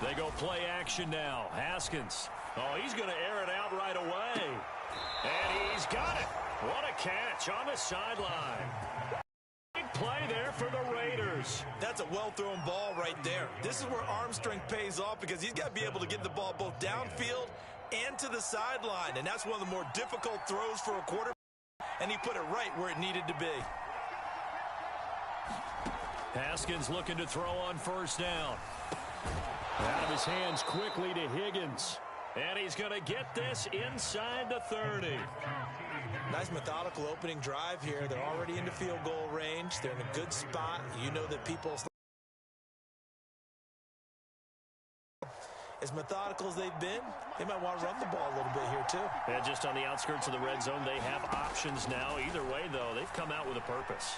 They go play action now. Haskins. Oh, he's going to air it out right away. And he's got it. What a catch on the sideline. Big play there for the Raiders. That's a well-thrown ball right there. This is where arm strength pays off because he's got to be able to get the ball both downfield and to the sideline. And that's one of the more difficult throws for a quarterback. And he put it right where it needed to be. Haskins looking to throw on first down. Out of his hands quickly to Higgins. And he's going to get this inside the 30. Nice methodical opening drive here. They're already into field goal range. They're in a good spot. You know that people, as methodical as they've been, they might want to run the ball a little bit here too. And just on the outskirts of the red zone, they have options now. Either way, though, they've come out with a purpose.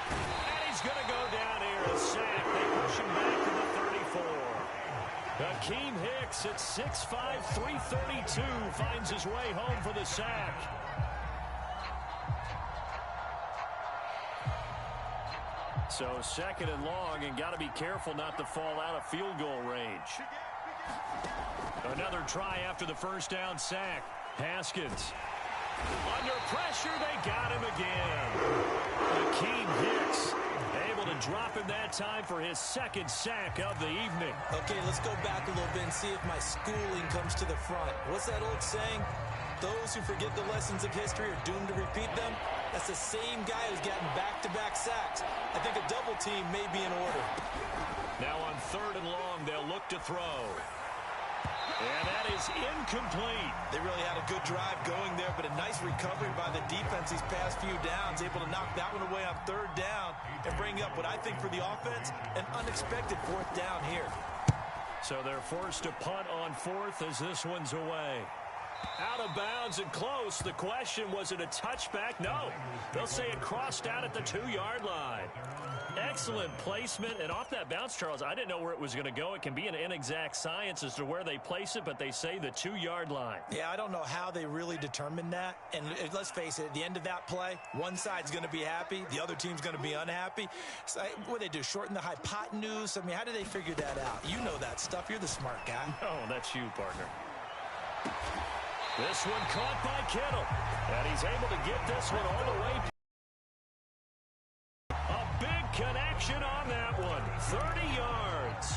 And he's going to go down here. A sack. They push him back to the 34. Akeem Hicks at 6'5", 332 finds his way home for the sack. So second and long, and got to be careful not to fall out of field goal range. Another try after the first down sack. Haskins. Under pressure, they got him again. Akeem Hicks able to drop him that time for his second sack of the evening. Okay, let's go back a little bit and see if my schooling comes to the front. What's that old saying? Those who forget the lessons of history are doomed to repeat them. That's the same guy who's gotten back-to-back sacks. I think a double team may be in order. Now on third and long, they'll look to throw. And that is incomplete. They really had a good drive going there, but a nice recovery by the defense these past few downs, able to knock that one away on third down and bring up what I think for the offense, an unexpected fourth down here. So they're forced to punt on fourth as this one's away. Out of bounds and close. The question, was it a touchback? No. They'll say it crossed out at the 2-yard line. Excellent placement. And off that bounce, Charles, I didn't know where it was going to go. It can be an inexact science as to where they place it, but they say the 2-yard line. Yeah, I don't know how they really determined that. And let's face it, at the end of that play, one side's going to be happy, the other team's going to be unhappy. So, what do they do, shorten the hypotenuse? I mean, how do they figure that out? You know that stuff. You're the smart guy. No, that's you, partner. This one caught by Kittle. And he's able to get this one all the way. A big connection on that one. 30 yards.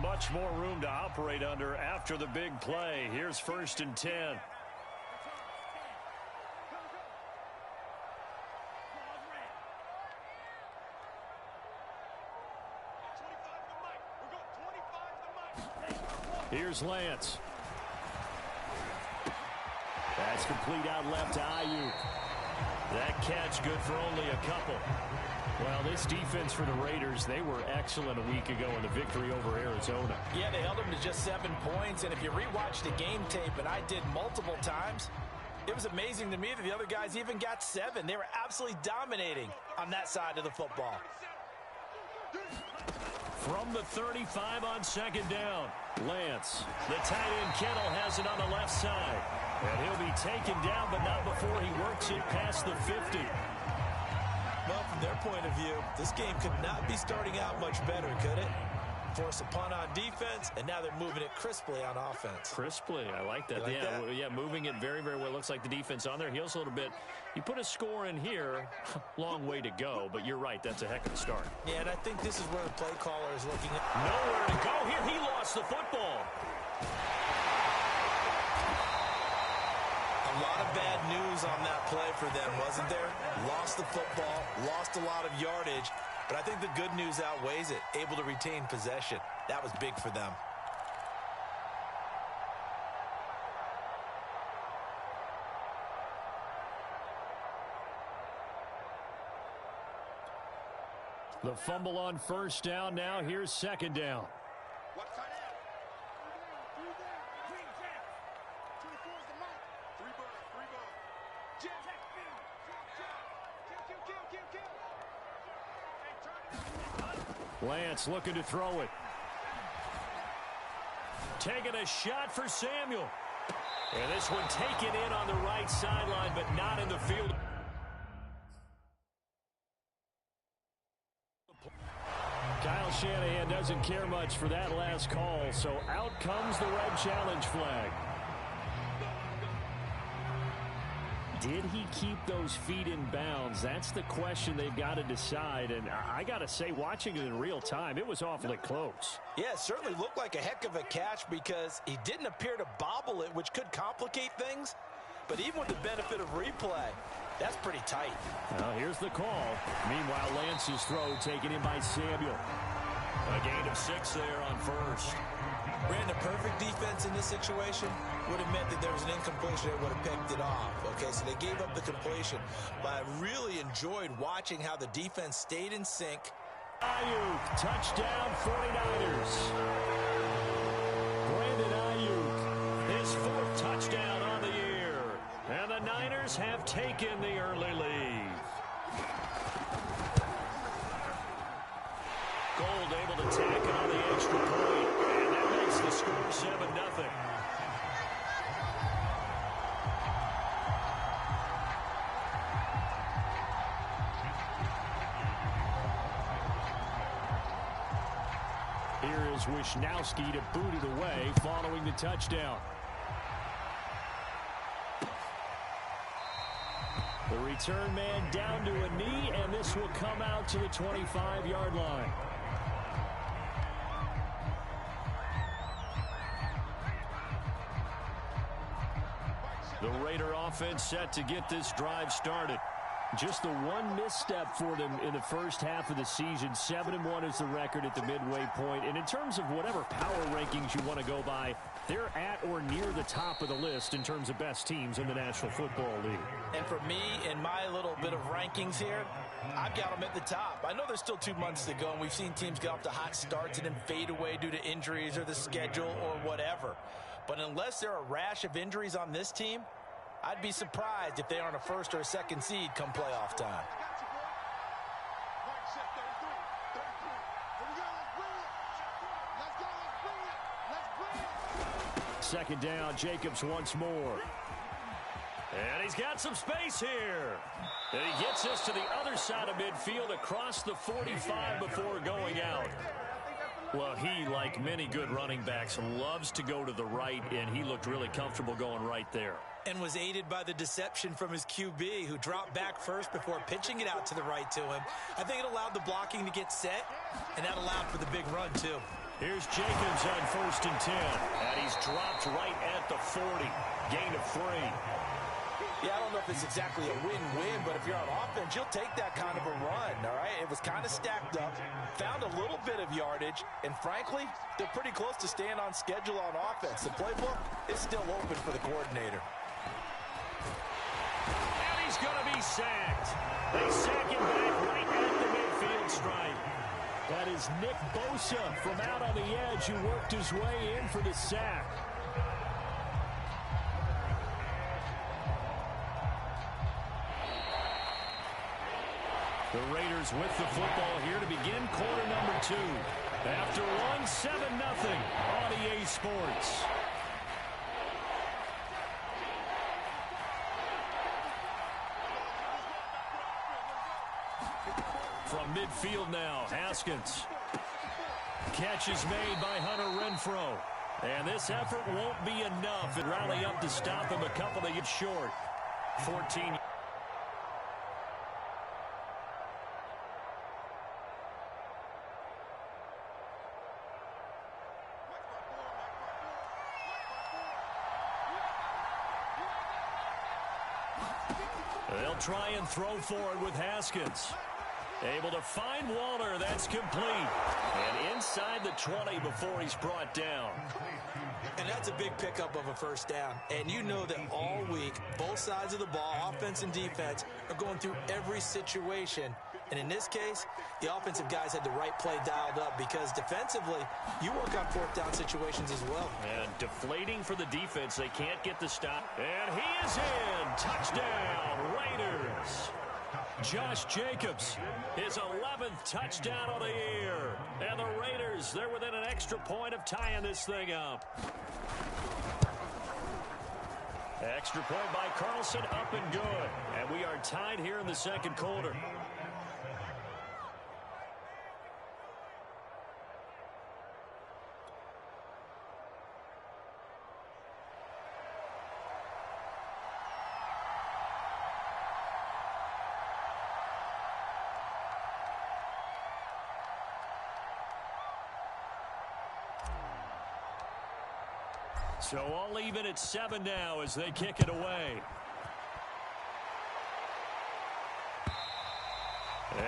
Much more room to operate under after the big play. Here's 1st and 10. Here's Lance. That's complete out left to Ayuk. That catch good for only a couple. Well, this defense for the Raiders, they were excellent a week ago in the victory over Arizona. Yeah, they held them to just 7 points, and if you rewatch the game tape, and I did multiple times, it was amazing to me that the other guys even got 7. They were absolutely dominating on that side of the football. From the 35 on second down, Lance. The tight end Kittle has it on the left side. And he'll be taken down, but not before he works it past the 50. Well, from their point of view, this game could not be starting out much better, could it? Force a punt on defense, and now they're moving it crisply on offense. Crisply, I like that. Like that? Yeah, moving it very, very well. Looks like the defense on their heels a little bit. You put a score in here, long way to go, but you're right, that's a heck of a start. Yeah, and I think this is where the play caller is looking at. Nowhere to go here. He lost the football. A lot of bad news on that play for them, wasn't there? Lost the football, lost a lot of yardage, but I think the good news outweighs it. Able to retain possession. That was big for them. The fumble on first down now. Here's second down. Lance looking to throw it. Taking a shot for Samuel. And this one taken in on the right sideline, but not in the field. Shanahan doesn't care much for that last call, so out comes the red challenge flag. Did he keep those feet in bounds? That's the question they've got to decide. And I got to say, watching it in real time, it was awfully close. Yeah, it certainly looked like a heck of a catch because he didn't appear to bobble it, which could complicate things. But even with the benefit of replay, that's pretty tight. Well, here's the call. Meanwhile, Lance's throw taken in by Samuel. A gain of 6 there on first. Ran the perfect defense in this situation. Would have meant that there was an incompletion that would have picked it off. Okay, so they gave up the completion. But I really enjoyed watching how the defense stayed in sync. Ayuk, touchdown 49ers. Brandon Ayuk, his 4th touchdown on the year. And the Niners have taken the early lead. Gold able to tack it on the extra point. And that makes the score 7-0. Here is Wisnowski to boot it away following the touchdown. The return man down to a knee, and this will come out to the 25-yard line. The Raider offense set to get this drive started. Just the one misstep for them in the first half of the season. 7-1 is the record at the midway point. And in terms of whatever power rankings you want to go by, they're at or near the top of the list in terms of best teams in the National Football League. And for me, in my little bit of rankings here, I've got them at the top. I know there's still 2 months to go, and we've seen teams get off to hot starts and then fade away due to injuries or the schedule or whatever. But unless there are a rash of injuries on this team, I'd be surprised if they aren't a 1st or a 2nd seed come playoff time. Second down, Jacobs once more. And he's got some space here. And he gets us to the other side of midfield across the 45 before going out. Well, he, like many good running backs, loves to go to the right, and he looked really comfortable going right there. And was aided by the deception from his QB, who dropped back first before pitching it out to the right to him. I think it allowed the blocking to get set, and that allowed for the big run, too. Here's Jacobs on 1st and 10, and he's dropped right at the 40. Gain of 3. Yeah, I don't know if it's exactly a win-win, but if you're on offense, you'll take that kind of a run, all right? It was kind of stacked up, found a little bit of yardage, and frankly, they're pretty close to staying on schedule on offense. The playbook is still open for the coordinator. And he's going to be sacked. They sack him back right at the midfield stripe. That is Nick Bosa from out on the edge who worked his way in for the sack. The Raiders with the football here to begin quarter number 2. After one, 7-0 on EA Sports. From midfield now, Haskins. Catch is made by Hunter Renfrow. And this effort won't be enough. And rally up to stop him a couple of yards short. 14. They'll try and throw forward with Haskins. Able to find Walter. That's complete. And inside the 20 before he's brought down. And that's a big pickup of a 1st down. And you know that all week, both sides of the ball, offense and defense, are going through every situation. And in this case, the offensive guys had the right play dialed up because defensively, you work on 4th down situations as well. And deflating for the defense. They can't get the stop. And he is in. Touchdown, Raiders. Josh Jacobs, his 11th touchdown of the year. And the Raiders, they're within an extra point of tying this thing up. Extra point by Carlson, up and good. And we are tied here in the 2nd quarter. So all even at 7 now as they kick it away.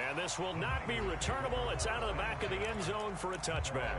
And this will not be returnable. It's out of the back of the end zone for a touchback.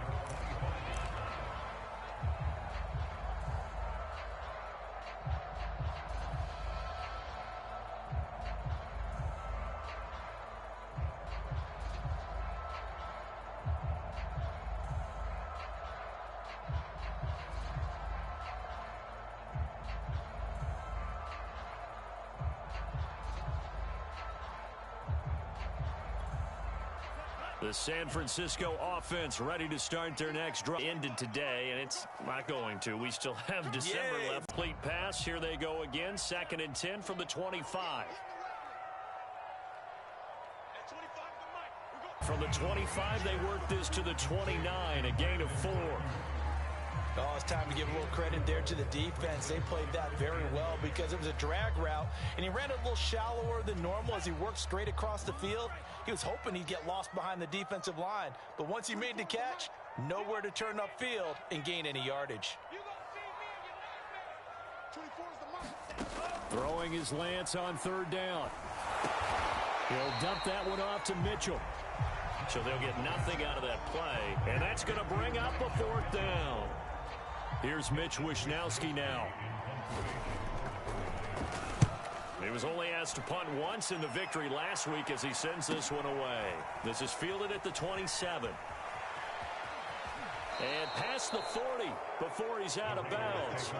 The San Francisco offense ready to start their next drive. Ended today, and it's not going to. We still have December left. Complete pass. Here they go again. 2nd and 10 from the 25. From the 25, they work this to the 29, a gain of 4. Oh, it's time to give a little credit there to the defense. They played that very well because it was a drag route, and he ran it a little shallower than normal as he worked straight across the field. He was hoping he'd get lost behind the defensive line, but once he made the catch, nowhere to turn upfield and gain any yardage. Throwing his Lance on 3rd down. He'll dump that one off to Mitchell. So they'll get nothing out of that play, and that's going to bring up a 4th down. Here's Mitch Wishnowski now. He was only asked to punt once in the victory last week as he sends this one away. This is fielded at the 27. And past the 40 before he's out of bounds.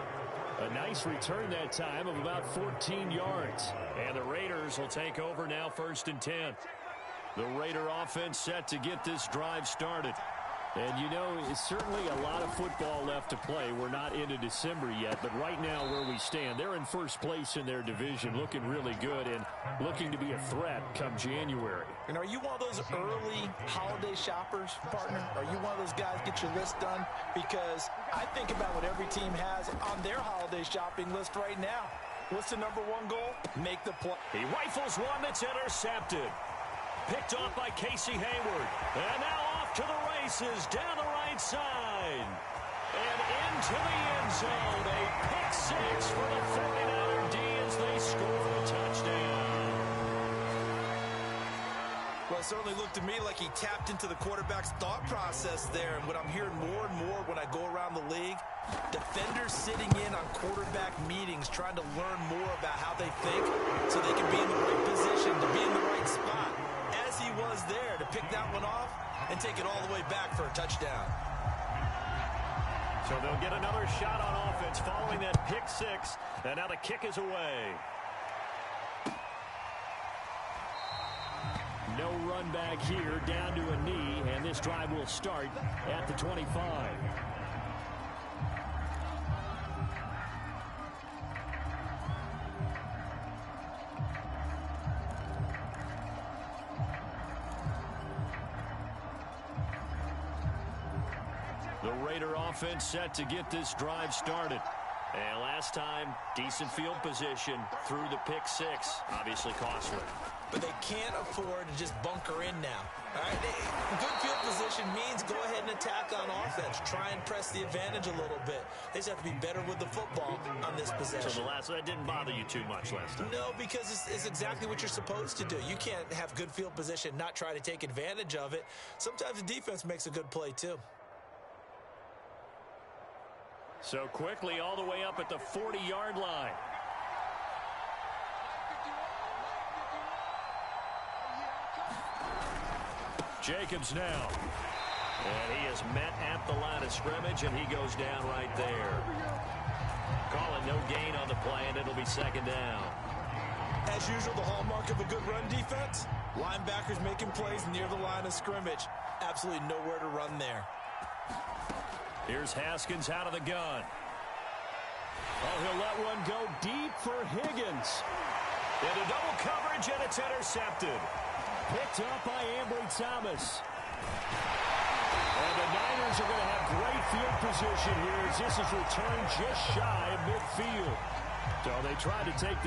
A nice return that time of about 14 yards. And the Raiders will take over now 1st and 10. The Raider offense set to get this drive started. And, you know, it's certainly a lot of football left to play. We're not into December yet, but right now where we stand, they're in 1st place in their division, looking really good and looking to be a threat come January. And are you one of those early holiday shoppers, partner? Are you one of those guys get your list done? Because I think about what every team has on their holiday shopping list right now. What's the #1 goal? Make the play. He rifles one that's intercepted. Picked off by Casey Hayward. And now off to the races down the right side. And into the end zone. A pick 6 for the 49er D as they score a touchdown. Well, it certainly looked to me like he tapped into the quarterback's thought process there. And what I'm hearing more and more when I go around the league, defenders sitting in on quarterback meetings trying to learn more about how they think so they can be in the right position to be in the right spot. As he was there to pick that one off and take it all the way back for a touchdown. So they'll get another shot on offense following that pick 6. And now the kick is away. No run back here, down to a knee, and this drive will start at the 25. The Raider offense set to get this drive started. And last time, decent field position through the pick 6. Obviously costly. But they can't afford to just bunker in now. All right, good field position means go ahead and attack on offense. Try and press the advantage a little bit. They just have to be better with the football on this possession. So that didn't bother you too much last time? No, because it's exactly what you're supposed to do. You can't have good field position, not try to take advantage of it. Sometimes the defense makes a good play too. So quickly all the way up at the 40-yard line. Jacobs now. And he is met at the line of scrimmage, and he goes down right there. Calling no gain on the play, and it'll be 2nd down. As usual, the hallmark of a good run defense, linebackers making plays near the line of scrimmage. Absolutely nowhere to run there. Here's Haskins out of the gun. Oh, he'll let one go deep for Higgins. Into double coverage, and it's intercepted. Picked up by Ambry Thomas. And the Niners are going to have great field position here as this is returned just shy of midfield. So they tried to take the